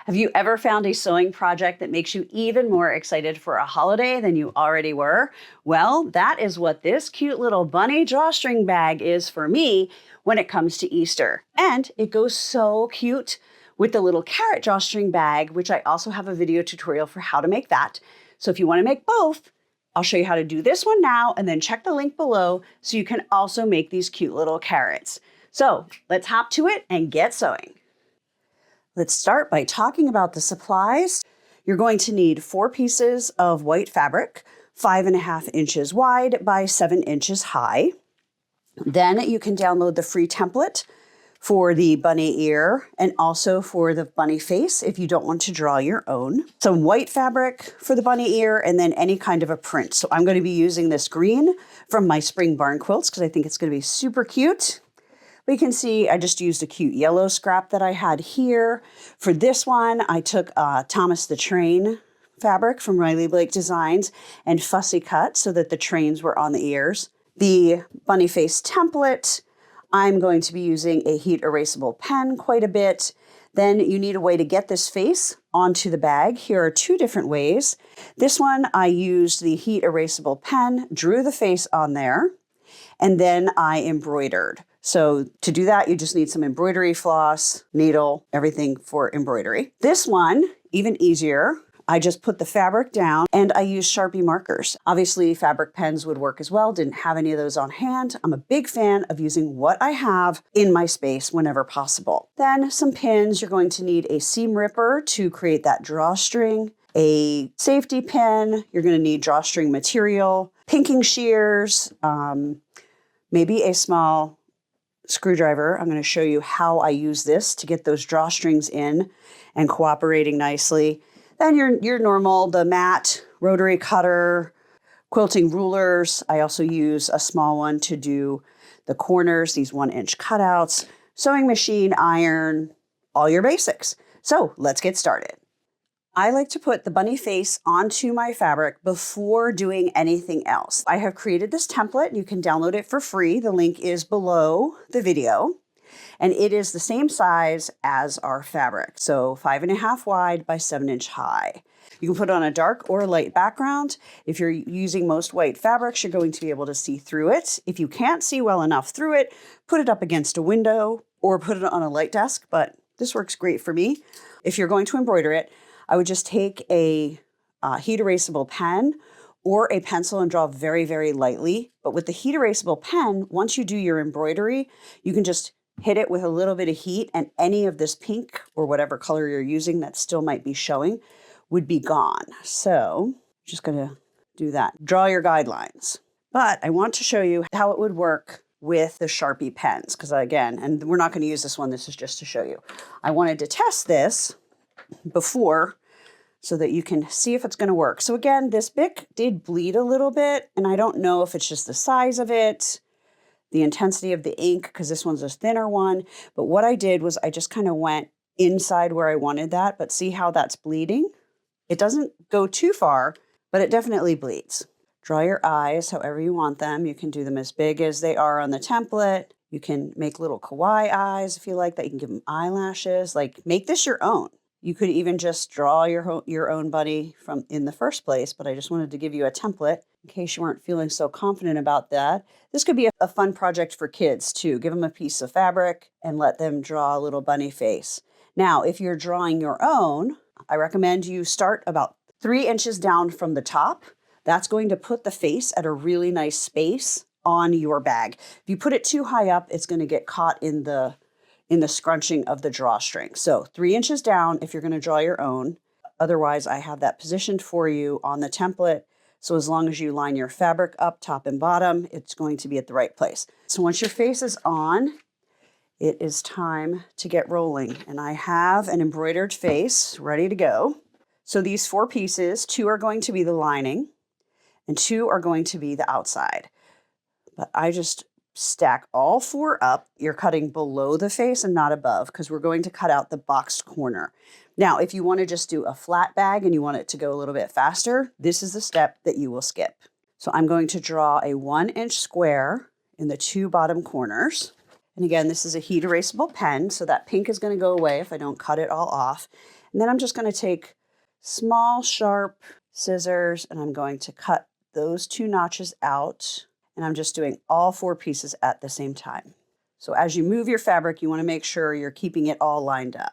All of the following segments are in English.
Have you ever found a sewing project that makes you even more excited for a holiday than you already were? Well, that is what this cute little bunny drawstring bag is for me when it comes to Easter. And it goes so cute with the little carrot drawstring bag, which I also have a video tutorial for how to make that. So if you want to make both, I'll show you how to do this one now and then check the link below so you can also make these cute little carrots. So let's hop to it and get sewing. Let's start by talking about the supplies. You're going to need 4 pieces of white fabric, 5.5 inches wide by 7 inches high. Then you can download the free template for the bunny ear and also for the bunny face if you don't want to draw your own. Some white fabric for the bunny ear and then any kind of a print. So I'm going to be using this green from my spring barn quilts because I think it's going to be super cute. But you can see I just used a cute yellow scrap that I had here. For this one, I took Thomas the Train fabric from Riley Blake Designs and fussy cut so that the trains were on the ears. The bunny face template, I'm going to be using a heat erasable pen quite a bit. Then you need a way to get this face onto the bag. Here are 2 different ways. This one, I used the heat erasable pen, drew the face on there, and then I embroidered. So to do that, you just need some embroidery floss, needle, everything for embroidery. This one, even easier. I just put the fabric down and I used Sharpie markers. Obviously, fabric pens would work as well. Didn't have any of those on hand. I'm a big fan of using what I have in my space whenever possible. Then some pins. You're going to need a seam ripper to create that drawstring, a safety pin. You're going to need drawstring material, pinking shears, maybe a small screwdriver. I'm going to show you how I use this to get those drawstrings in and cooperating nicely. Then your normal, the mat, rotary cutter, quilting rulers. I also use a small one to do the corners, these 1-inch cutouts, sewing machine, iron, all your basics. So let's get started. I like to put the bunny face onto my fabric before doing anything else. I have created this template. You can download it for free. The link is below the video. And it is the same size as our fabric. So 5.5 wide by 7 inch high. You can put it on a dark or light background. If you're using most white fabrics, you're going to be able to see through it. If you can't see well enough through it, put it up against a window or put it on a light desk, but this works great for me. If you're going to embroider it, I would just take a heat erasable pen or a pencil and draw very, very lightly. But with the heat erasable pen, once you do your embroidery, you can just hit it with a little bit of heat and any of this pink or whatever color you're using that still might be showing would be gone. So just gonna do that. Draw your guidelines. But I want to show you how it would work with the Sharpie pens because again, and we're not gonna use this one, this is just to show you. I wanted to test this before so that you can see if it's going to work. So again, this Bic did bleed a little bit, and I don't know if it's just the size of it, the intensity of the ink, because this one's a thinner one. But what I did was I just kind of went inside where I wanted that, but see how that's bleeding? It doesn't go too far, but it definitely bleeds. Draw your eyes however you want them. You can do them as big as they are on the template. You can make little kawaii eyes if you like that. You can give them eyelashes. Like, make this your own. You could even just draw your own bunny from in the first place, but I just wanted to give you a template in case you weren't feeling so confident about that. This could be a fun project for kids too. Give them a piece of fabric and let them draw a little bunny face. Now, if you're drawing your own, I recommend you start about 3 inches down from the top. That's going to put the face at a really nice space on your bag. If you put it too high up, it's going to get caught in the scrunching of the drawstring. So 3 inches down if you're going to draw your own. Otherwise, I have that positioned for you on the template. So as long as you line your fabric up top and bottom, it's going to be at the right place. So once your face is on, it is time to get rolling. And I have an embroidered face ready to go. So these 4 pieces, 2 are going to be the lining and 2 are going to be the outside. But I just stack all 4 up. You're cutting below the face and not above because we're going to cut out the boxed corner. Now, if you want to just do a flat bag and you want it to go a little bit faster, this is the step that you will skip. So I'm going to draw a 1-inch square in the 2 bottom corners. And again, this is a heat erasable pen, so that pink is going to go away if I don't cut it all off. And then I'm just going to take small, sharp scissors and I'm going to cut those 2 notches out. And I'm just doing all 4 pieces at the same time. So as you move your fabric, you want to make sure you're keeping it all lined up.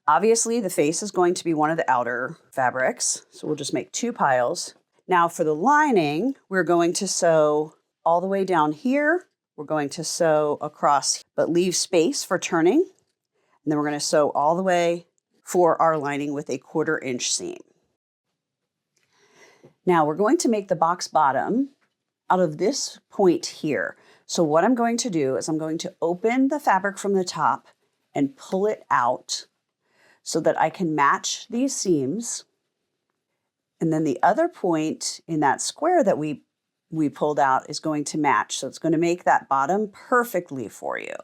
Obviously, the face is going to be one of the outer fabrics. So we'll just make 2 piles. Now for the lining, we're going to sew all the way down here. We're going to sew across, but leave space for turning. And then we're going to sew all the way for our lining with a 1/4 inch seam. Now we're going to make the box bottom out of this point here. So what I'm going to do is I'm going to open the fabric from the top and pull it out so that I can match these seams. And then the other point in that square that we pulled out is going to match. So it's going to make that bottom perfectly for you.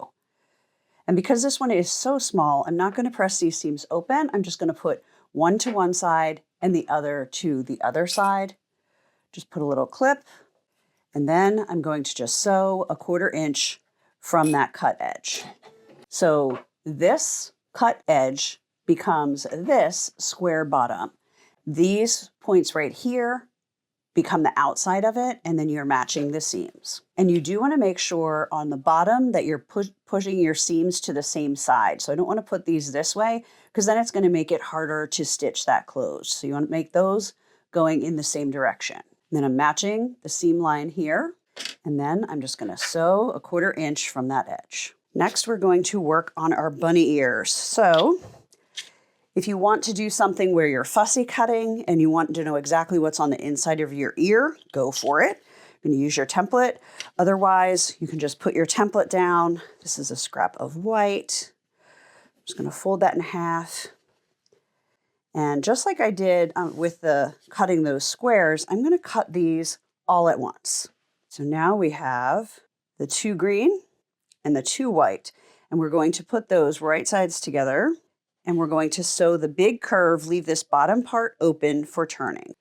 And because this one is so small, I'm not going to press these seams open. I'm just going to put one to one side and the other to the other side. Just put a little clip. And then I'm going to just sew a 1/4 inch from that cut edge. So this cut edge becomes this square bottom. These points right here become the outside of it, and then you're matching the seams. And you do want to make sure on the bottom that you're pushing your seams to the same side. So I don't want to put these this way because then it's going to make it harder to stitch that closed. So you want to make those going in the same direction. And then I'm matching the seam line here, and then I'm just going to sew a 1/4 inch from that edge. Next, we're going to work on our bunny ears. So if you want to do something where you're fussy cutting and you want to know exactly what's on the inside of your ear, go for it. You're going to use your template. Otherwise, you can just put your template down. This is a scrap of white. I'm just going to fold that in half. And just like I did with the cutting those squares, I'm going to cut these all at once. So now we have the 2 green and the 2 white. And we're going to put those right sides together. And we're going to sew the big curve, leave this bottom part open for turning.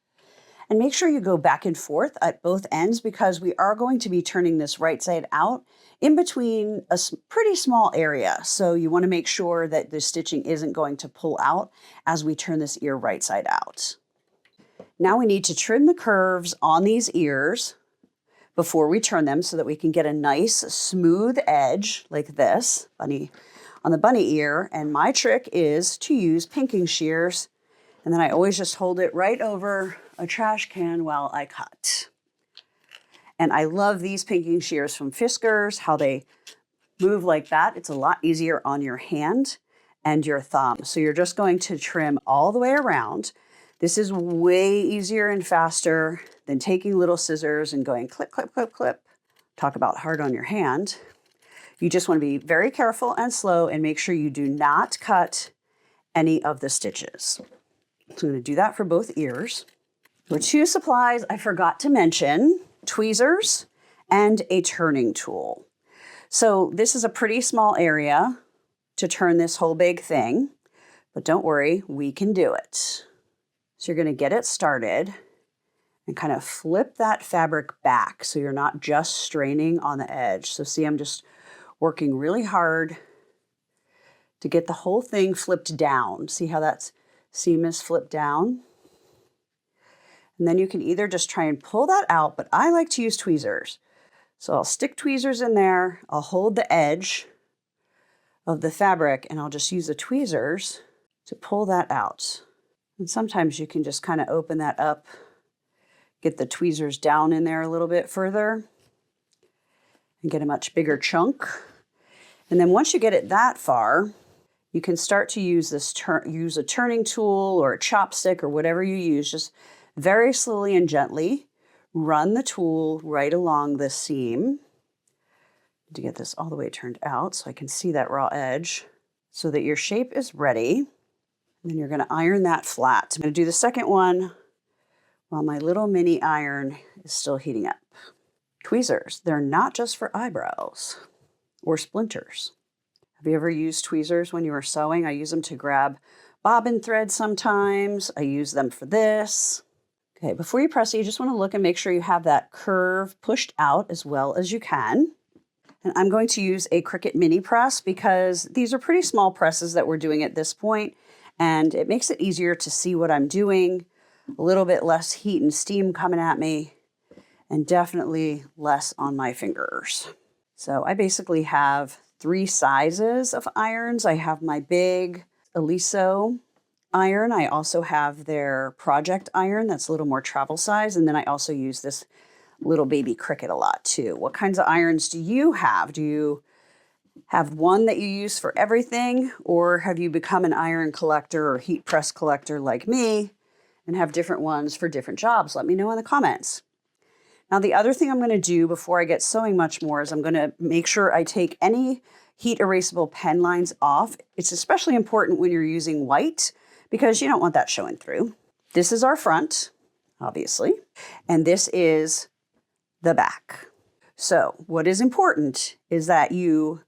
And make sure you go back and forth at both ends because we are going to be turning this right side out in between a pretty small area. So you want to make sure that the stitching isn't going to pull out as we turn this ear right side out. Now we need to trim the curves on these ears before we turn them so that we can get a nice smooth edge like this on the bunny ear. And my trick is to use pinking shears. And then I always just hold it right over a trash can while I cut. And I love these pinking shears from Fiskars, how they move like that. It's a lot easier on your hand and your thumb. So you're just going to trim all the way around. This is way easier and faster than taking little scissors and going clip, clip, clip, clip. Talk about hard on your hand. You just want to be very careful and slow and make sure you do not cut any of the stitches. So I'm going to do that for both ears. There were 2 supplies I forgot to mention, tweezers and a turning tool. So this is a pretty small area to turn this whole big thing, but don't worry, we can do it. So you're going to get it started and kind of flip that fabric back so you're not just straining on the edge. So see, I'm just working really hard to get the whole thing flipped down. See how that seam is flipped down? And then you can either just try and pull that out, but I like to use tweezers. So I'll stick tweezers in there, I'll hold the edge of the fabric, and I'll just use the tweezers to pull that out. And sometimes you can just kind of open that up, get the tweezers down in there a little bit further, and get a much bigger chunk. And then once you get it that far, you can start to use use a turning tool or a chopstick or whatever you use. Just very slowly and gently run the tool right along the seam to get this all the way turned out so I can see that raw edge so that your shape is ready. And then you're going to iron that flat. I'm going to do the second one while my little mini iron is still heating up. Tweezers, they're not just for eyebrows or splinters. Have you ever used tweezers when you were sewing? I use them to grab bobbin thread sometimes. I use them for this. Okay, before you press it, you just want to look and make sure you have that curve pushed out as well as you can. And I'm going to use a Cricut mini press because these are pretty small presses that we're doing at this point, and it makes it easier to see what I'm doing, a little bit less heat and steam coming at me, and definitely less on my fingers. So I basically have 3 sizes of irons. I have my big Eliso iron. I also have their project iron that's a little more travel size. And then I also use this little baby Cricut a lot too. What kinds of irons do you have? Do you have one that you use for everything, or have you become an iron collector or heat press collector like me and have different ones for different jobs? Let me know in the comments. Now, the other thing I'm going to do before I get sewing much more is I'm going to make sure I take any heat erasable pen lines off. It's especially important when you're using white because you don't want that showing through. This is our front, obviously, and this is the back. So what is important is that you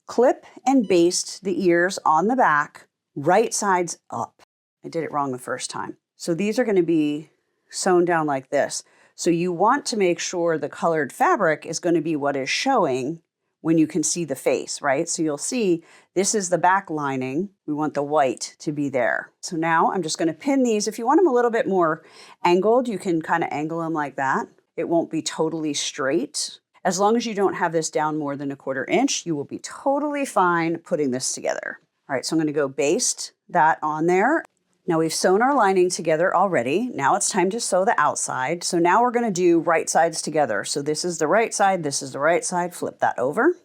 clip and baste the ears on the back, right sides up. I did it wrong the first time. So these are going to be sewn down like this. So you want to make sure the colored fabric is going to be what is showing when you can see the face, right? So you'll see this is the back lining. We want the white to be there. So now I'm just going to pin these. If you want them a little bit more angled, you can kind of angle them like that. It won't be totally straight. As long as you don't have this down more than 1/4 inch, you will be totally fine putting this together. All right, so I'm going to go baste that on there. Now we've sewn our lining together already. Now it's time to sew the outside. So now we're going to do right sides together. So this is the right side, this is the right side. Flip that over.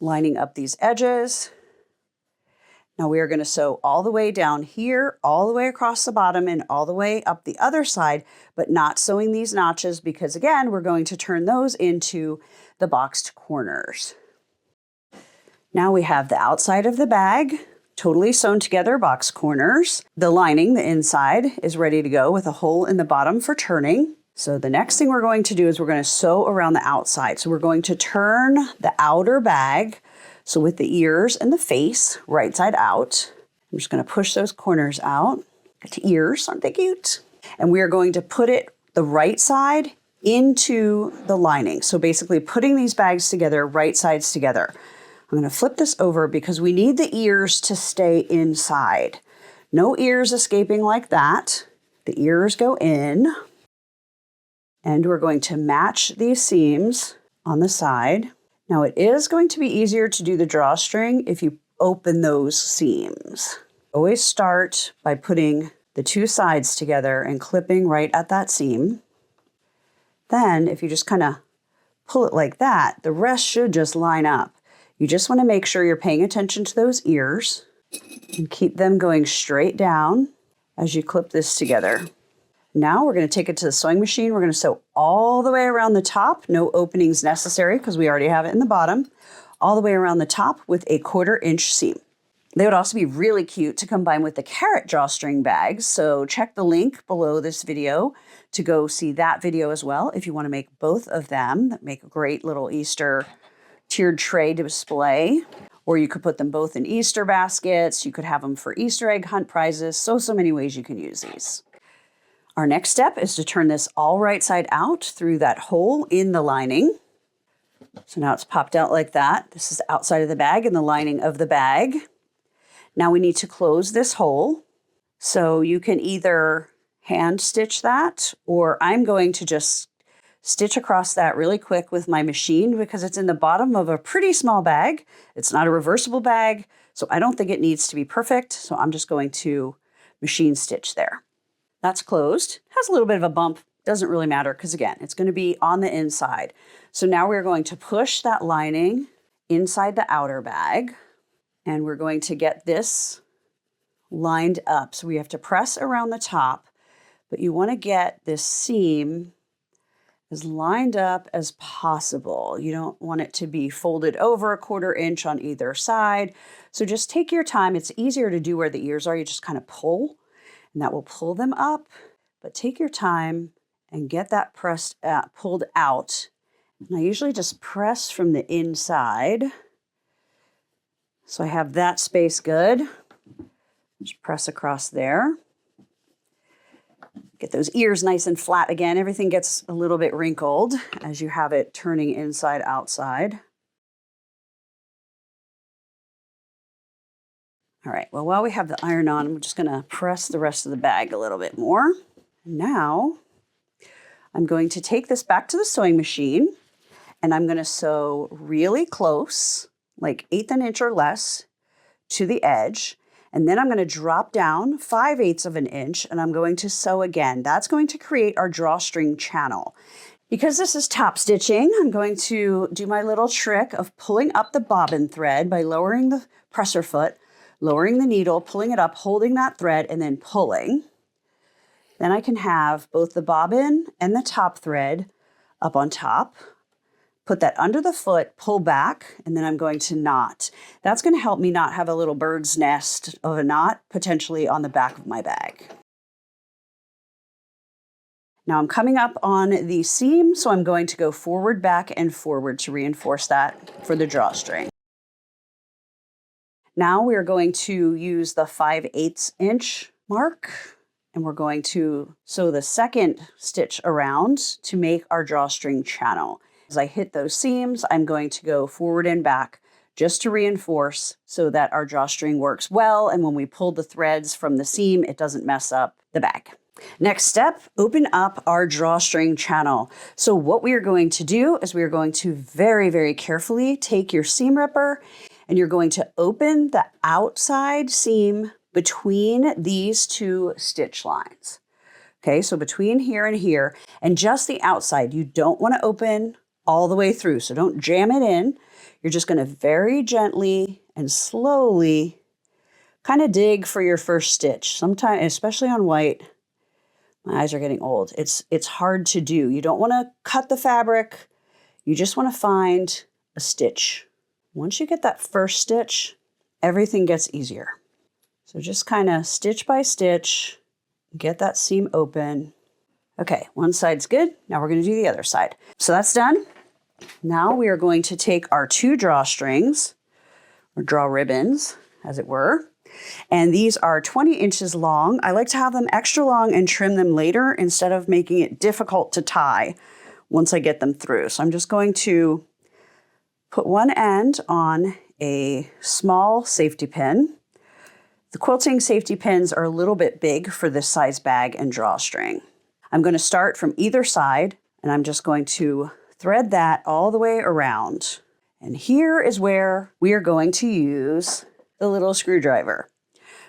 Lining up these edges. Now we are going to sew all the way down here, all the way across the bottom and all the way up the other side, but not sewing these notches because again, we're going to turn those into the boxed corners. Now we have the outside of the bag, totally sewn together, box corners. The lining, the inside, is ready to go with a hole in the bottom for turning. So the next thing we're going to do is we're going to sew around the outside. So we're going to turn the outer bag, so with the ears and the face, right side out. I'm just going to push those corners out. Got ears, aren't they cute? And we are going to put it the right side into the lining. So basically putting these bags together, right sides together. I'm going to flip this over because we need the ears to stay inside. No ears escaping like that. The ears go in. And we're going to match these seams on the side. Now it is going to be easier to do the drawstring if you open those seams. Always start by putting the 2 sides together and clipping right at that seam. Then if you just kind of pull it like that, the rest should just line up. You just want to make sure you're paying attention to those ears and keep them going straight down as you clip this together. Now we're going to take it to the sewing machine. We're going to sew all the way around the top. No openings necessary because we already have it in the bottom. All the way around the top with a 1/4 inch seam. They would also be really cute to combine with the carrot drawstring bags. So check the link below this video to go see that video as well if you want to make both of them. That make a great little Easter tiered tray to display. Or you could put them both in Easter baskets. You could have them for Easter egg hunt prizes. So many ways you can use these. Our next step is to turn this all right side out through that hole in the lining. So now it's popped out like that. This is the outside of the bag and the lining of the bag. Now we need to close this hole. So you can either hand stitch that, or I'm going to just stitch across that really quick with my machine because it's in the bottom of a pretty small bag. It's not a reversible bag, so I don't think it needs to be perfect. So I'm just going to machine stitch there. That's closed. Has a little bit of a bump. Doesn't really matter because again, it's going to be on the inside. So now we're going to push that lining inside the outer bag and we're going to get this lined up. So we have to press around the top, but you want to get this seam as lined up as possible. You don't want it to be folded over a 1/4 inch on either side. So just take your time. It's easier to do where the ears are. You just kind of pull and that will pull them up, but take your time and get that pulled out. And I usually just press from the inside. So I have that space good. Just press across there. Get those ears nice and flat again. Everything gets a little bit wrinkled as you have it turning inside outside. All right, well, while we have the iron on, I'm just gonna press the rest of the bag a little bit more. Now, I'm going to take this back to the sewing machine and I'm gonna sew really close, like 1/8 an inch or less to the edge. And then I'm gonna drop down 5/8 of an inch and I'm going to sew again. That's going to create our drawstring channel. Because this is top stitching, I'm going to do my little trick of pulling up the bobbin thread by lowering the presser foot, lowering the needle, pulling it up, holding that thread, and then pulling. Then I can have both the bobbin and the top thread up on top. Put that under the foot, pull back, and then I'm going to knot. That's going to help me not have a little bird's nest of a knot potentially on the back of my bag. Now I'm coming up on the seam, so I'm going to go forward, back, and forward to reinforce that for the drawstring. Now we are going to use the 5/8 inch mark, and we're going to sew the second stitch around to make our drawstring channel. As I hit those seams, I'm going to go forward and back just to reinforce so that our drawstring works well, and when we pull the threads from the seam, it doesn't mess up the bag. Next step, open up our drawstring channel. So what we are going to do is we are going to very, very carefully take your seam ripper and you're going to open the outside seam between these two stitch lines. Okay, so between here and here, and just the outside. You don't want to open all the way through, so don't jam it in. You're just going to very gently and slowly kind of dig for your first stitch. Sometimes, especially on white, my eyes are getting old. It's hard to do. You don't want to cut the fabric. You just want to find a stitch. Once you get that first stitch, everything gets easier. So just kind of stitch by stitch, get that seam open. Okay, one side's good. Now we're going to do the other side. So that's done. Now we are going to take our 2 drawstrings, or draw ribbons, as it were. And these are 20 inches long. I like to have them extra long and trim them later instead of making it difficult to tie once I get them through. So I'm just going to put one end on a small safety pin. The quilting safety pins are a little bit big for this size bag and drawstring. I'm going to start from either side and I'm just going to thread that all the way around. And here is where we are going to use the little screwdriver.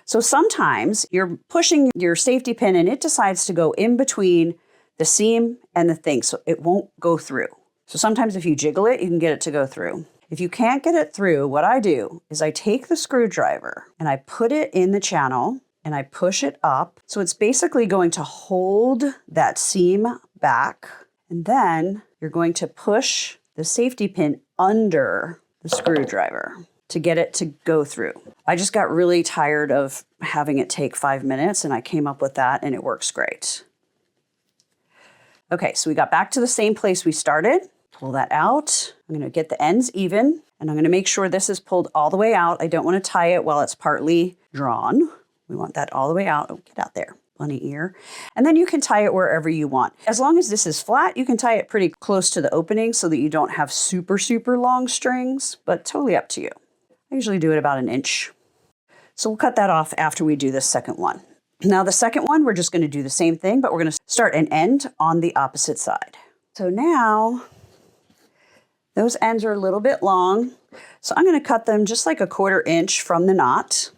So sometimes you're pushing your safety pin and it decides to go in between the seam and the thing, so it won't go through. So sometimes if you jiggle it, you can get it to go through. If you can't get it through, what I do is I take the screwdriver and I put it in the channel and I push it up. So it's basically going to hold that seam back. And then you're going to push the safety pin under the screwdriver to get it to go through. I just got really tired of having it take 5 minutes and I came up with that and it works great. Okay, so we got back to the same place we started. Pull that out. I'm going to get the ends even and I'm going to make sure this is pulled all the way out. I don't want to tie it while it's partly drawn. We want that all the way out. Oh, get out there, bunny ear. And then you can tie it wherever you want. As long as this is flat, you can tie it pretty close to the opening so that you don't have super, super long strings, but totally up to you. I usually do it about 1 inch. So we'll cut that off after we do the second one. Now the second one, we're just going to do the same thing, but we're going to start and end on the opposite side. So now those ends are a little bit long. So I'm going to cut them just like 1/4 inch from the knot.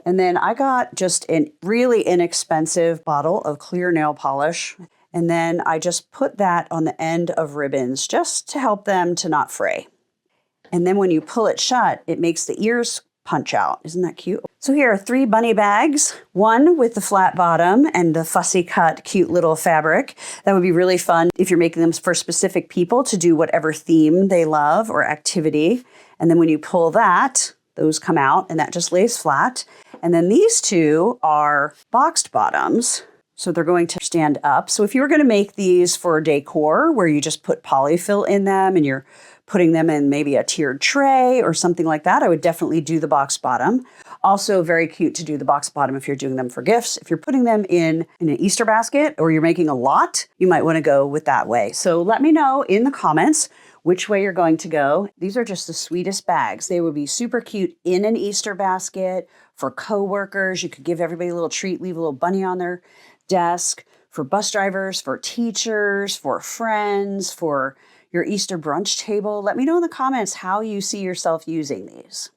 And then I got just a really inexpensive bottle of clear nail polish. And then I just put that on the end of ribbons just to help them to not fray. And then when you pull it shut, it makes the ears punch out. Isn't that cute? So here are 3 bunny bags, one with the flat bottom and the fussy cut cute little fabric. That would be really fun if you're making them for specific people to do whatever theme they love or activity. And then when you pull that, those come out and that just lays flat. And then these 2 are boxed bottoms. So they're going to stand up. So if you were going to make these for decor where you just put polyfill in them and you're putting them in maybe a tiered tray or something like that, I would definitely do the box bottom. Also very cute to do the box bottom if you're doing them for gifts. If you're putting them in an Easter basket or you're making a lot, you might want to go with that way. So let me know in the comments which way you're going to go. These are just the sweetest bags. They would be super cute in an Easter basket for coworkers. You could give everybody a little treat, leave a little bunny on their desk, for bus drivers, for teachers, for friends, for your Easter brunch table. Let me know in the comments how you see yourself using these.